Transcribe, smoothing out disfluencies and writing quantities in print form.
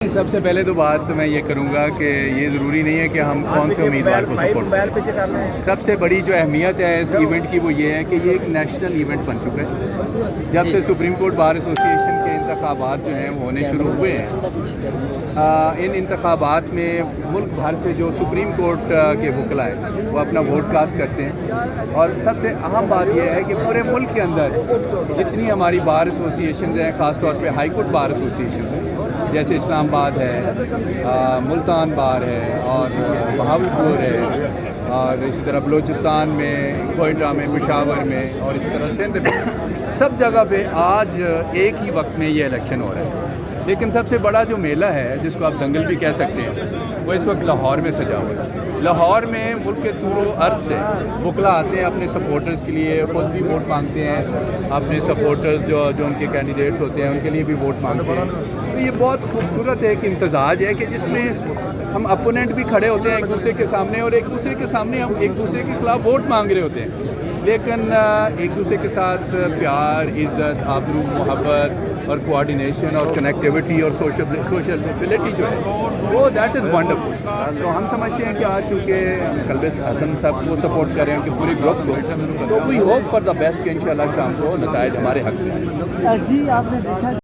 सबसे पहले तो बात मैं ये करूँगा कि ये ज़रूरी नहीं है कि हम कौन से उम्मीदवार को सपोर्ट करें। सबसे बड़ी जो अहमियत है इस इवेंट की वो ये है कि ये एक नेशनल इवेंट बन चुका है। जब से सुप्रीम कोर्ट बार एसोसिएशन के इंतखाबात जो हैं वो होने शुरू हुए हैं, इन इंतखाबात में मुल्क भर से जो सुप्रीम कोर्ट के वकला हैं वो अपना वोट कास्ट करते हैं। और सबसे अहम बात यह है कि पूरे मुल्क के अंदर जितनी हमारी बार एसोसिएशन हैं, ख़ास तौर पे हाई कोर्ट बार एसोसिएशन है, जैसे इस्लामाबाद है, मुल्तान बार है और बहावलपुर है, और इसी तरह बलूचिस्तान में, कोयटा में, पेशावर में, और इसी तरह सिंध में, सब जगह पे आज एक ही वक्त में ये इलेक्शन हो रहा है। लेकिन सबसे बड़ा जो मेला है, जिसको आप दंगल भी कह सकते हैं, वो इस वक्त लाहौर में सजा हुआ है। लाहौर में मुल्क के तूरो अर्ज से वकला आते हैं अपने सपोर्टर्स के लिए, खुद भी वोट मांगते हैं, अपने सपोर्टर्स जो उनके कैंडिडेट्स होते हैं उनके लिए भी वोट मांगते हैं। तो ये बहुत खूबसूरत एक इम्तजाज है कि जिसमें हम अपोनेंट भी खड़े होते हैं एक दूसरे के सामने, और एक दूसरे के सामने हम एक दूसरे के खिलाफ वोट मांग रहे होते हैं, लेकिन एक दूसरे के साथ प्यार, इज़्ज़त, आबरू, मोहब्बत और कोऑर्डिनेशन और कनेक्टिविटी और सोशलिटी जो है वो दैट इज़ वंडरफुल। तो हम समझते हैं कि आज चूँकि कल्बे हसन साहब को सपोर्ट कर रहे हैं, उनके पूरे ग्रुप को, तो we hope for the best कि इंशाल्लाह शाम को नताइज हमारे हक़ में। जी आपने देखा